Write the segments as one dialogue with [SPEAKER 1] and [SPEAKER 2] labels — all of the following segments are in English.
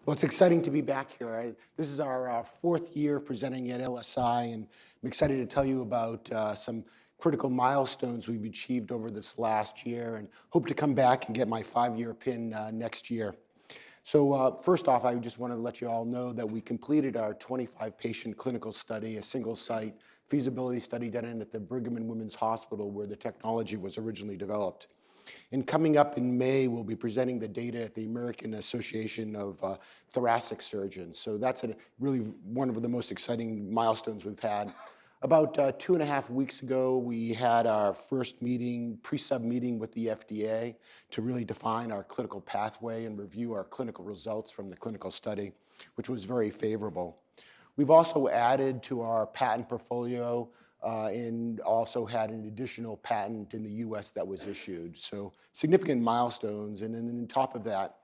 [SPEAKER 1] Well, it's exciting to be back here. This is our fourth year presenting at LSI, and I'm excited to tell you about some critical milestones we've achieved over this last year, and hope to come back and get my 5-year pin next year. So first off, I just want to let you all know that we completed our 25-patient clinical study, a single-site feasibility study done at the Brigham and Women's Hospital where the technology was originally developed. And coming up in May, we'll be presenting the data at the American Association of Thoracic Surgeons. So that's really one of the most exciting milestones we've had. About 2.5 weeks ago, we had our first meeting, pre-sub meeting with the FDA to really define our clinical pathway and review our clinical results from the clinical study, which was very favorable. We've also added to our patent portfolio and also had an additional patent in the US that was issued. So significant milestones. And then on top of that,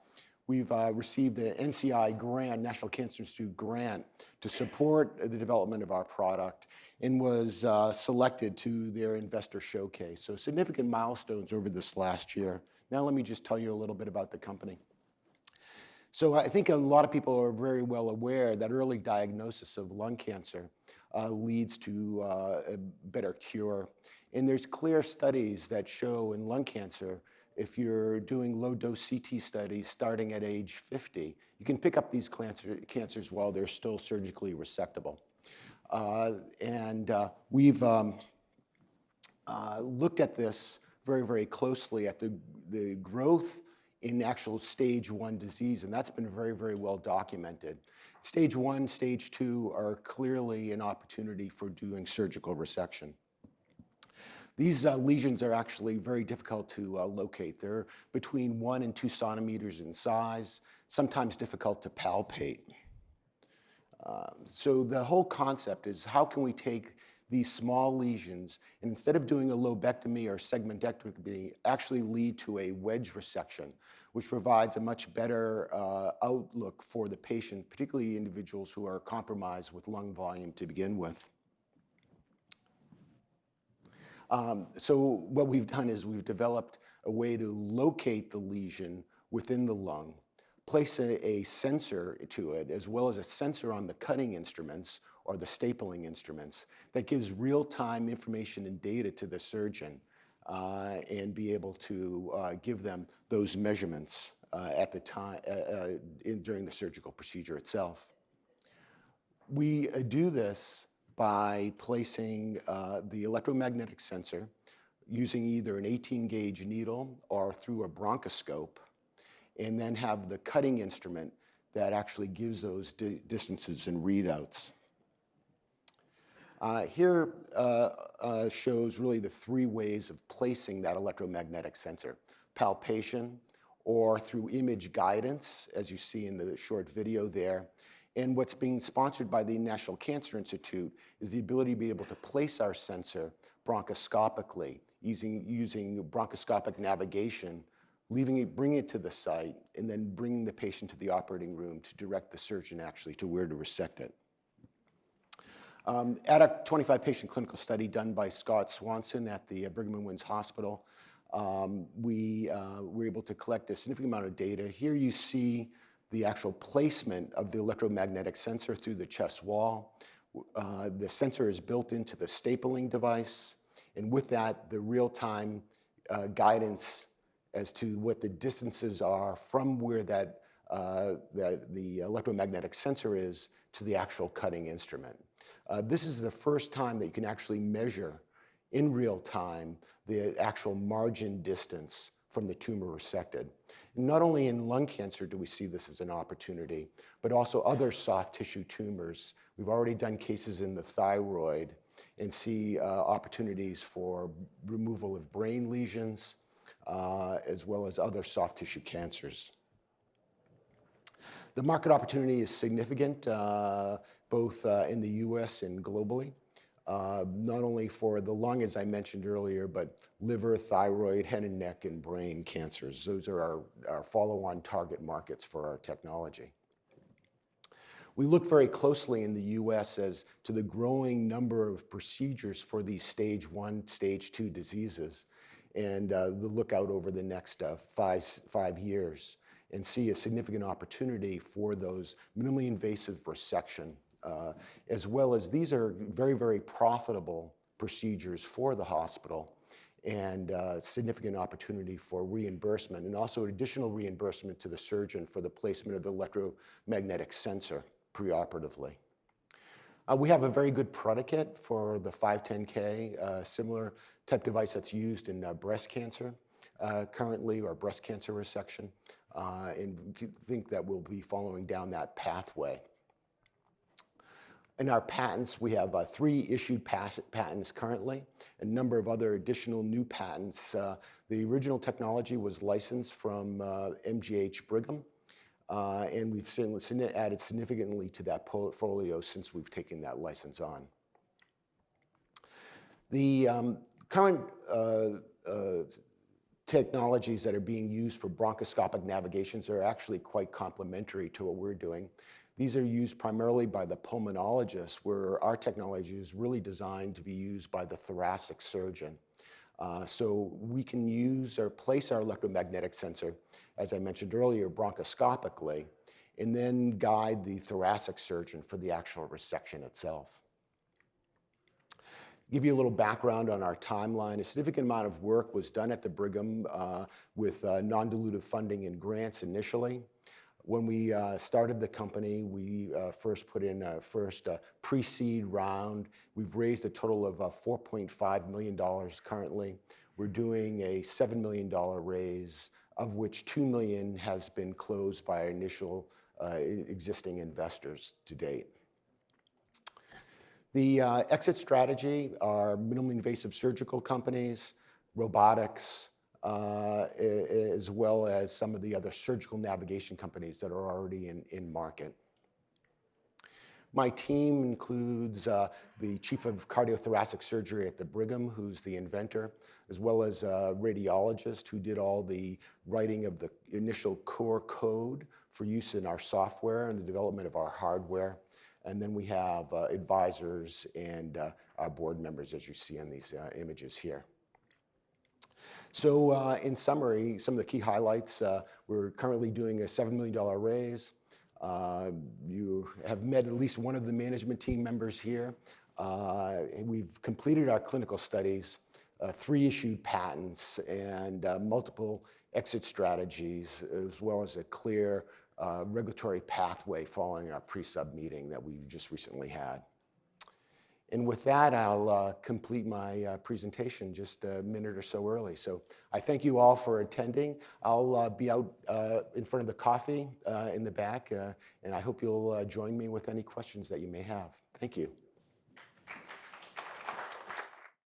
[SPEAKER 1] we've received the NCI grant, National Cancer Institute grant, to support the development of our product and was selected to their investor showcase. So significant milestones over this last year. Now let me just tell you a little bit about the company. So I think a lot of people are very well aware that early diagnosis of lung cancer leads to a better cure. And there's clear studies that show in lung cancer, if you're doing low-dose CT studies starting at age 50, you can pick up these cancers while they're still surgically resectable. We've looked at this very, very closely at the growth in actual stage 1 disease, and that's been very, very well documented. Stage 1, stage 2 are clearly an opportunity for doing surgical resection. These lesions are actually very difficult to locate. They're between 1 and 2 centimeters in size, sometimes difficult to palpate. So the whole concept is how can we take these small lesions and instead of doing a lobectomy or segmentectomy, actually lead to a wedge resection, which provides a much better outlook for the patient, particularly individuals who are compromised with lung volume to begin with. So what we've done is we've developed a way to locate the lesion within the lung, place a sensor to it, as well as a sensor on the cutting instruments or the stapling instruments that gives real-time information and data to the surgeon and be able to give them those measurements at the time during the surgical procedure itself. We do this by placing the electromagnetic sensor using either an 18-gauge needle or through a bronchoscope, and then have the cutting instrument that actually gives those distances and readouts. Here shows really the 3 ways of placing that electromagnetic sensor: palpation, or through image guidance, as you see in the short video there. And what's being sponsored by the National Cancer Institute is the ability to be able to place our sensor bronchoscopically, using bronchoscopic navigation, bringing it to the site, and then bringing the patient to the operating room to direct the surgeon actually to where to resect it. At a 25-patient clinical study done by Scott Swanson at the Brigham and Women's Hospital, we were able to collect a significant amount of data. Here you see the actual placement of the electromagnetic sensor through the chest wall. The sensor is built into the stapling device, and with that, the real-time guidance as to what the distances are from where the electromagnetic sensor is to the actual cutting instrument. This is the first time that you can actually measure in real time the actual margin distance from the tumor resected. And not only in lung cancer do we see this as an opportunity, but also other soft tissue tumors. We've already done cases in the thyroid and see opportunities for removal of brain lesions, as well as other soft tissue cancers. The market opportunity is significant, both in the US and globally, not only for the lung, as I mentioned earlier, but liver, thyroid, head and neck, and brain cancers. Those are our follow-on target markets for our technology. We look very closely in the US as to the growing number of procedures for these stage 1, stage 2 diseases, and the lookout over the next 5 years. and see a significant opportunity for those minimally invasive resection, as well as these are very, very profitable procedures for the hospital, and significant opportunity for reimbursement, and also additional reimbursement to the surgeon for the placement of the electromagnetic sensor preoperatively. We have a very good predicate for the 510K, similar type device that's used in breast cancer currently, or breast cancer resection, and we think that we'll be following down that pathway. In our patents, we have 3 issued patents currently, a number of other additional new patents. The original technology was licensed from MGH Brigham, and we've added significantly to that portfolio since we've taken that license on. The current technologies that are being used for bronchoscopic navigations are actually quite complementary to what we're doing. These are used primarily by the pulmonologist, where our technology is really designed to be used by the thoracic surgeon. So we can use or place our electromagnetic sensor, as I mentioned earlier, bronchoscopically, and then guide the thoracic surgeon for the actual resection itself. Give you a little background on our timeline. A significant amount of work was done at the Brigham with non-dilutive funding and grants initially. When we started the company, we first put in a first pre-seed round. We've raised a total of $4.5 million currently. We're doing a $7 million raise, of which $2 million has been closed by our initial existing investors to date. The exit strategy are minimally invasive surgical companies, robotics, as well as some of the other surgical navigation companies that are already in market. My team includes the chief of cardiothoracic surgery at the Brigham, who's the inventor, as well as a radiologist who did all the writing of the initial core code for use in our software and the development of our hardware. And then we have advisors and our board members, as you see in these images here. So in summary, some of the key highlights, we're currently doing a $7 million raise. You have met at least one of the management team members here. We've completed our clinical studies, 3 issued patents, and multiple exit strategies, as well as a clear regulatory pathway following our pre-sub meeting that we just recently had. And with that, I'll complete my presentation just a minute or so early. So I thank you all for attending. I'll be out in front of the coffee in the back, and I hope you'll join me with any questions that you may have. Thank you.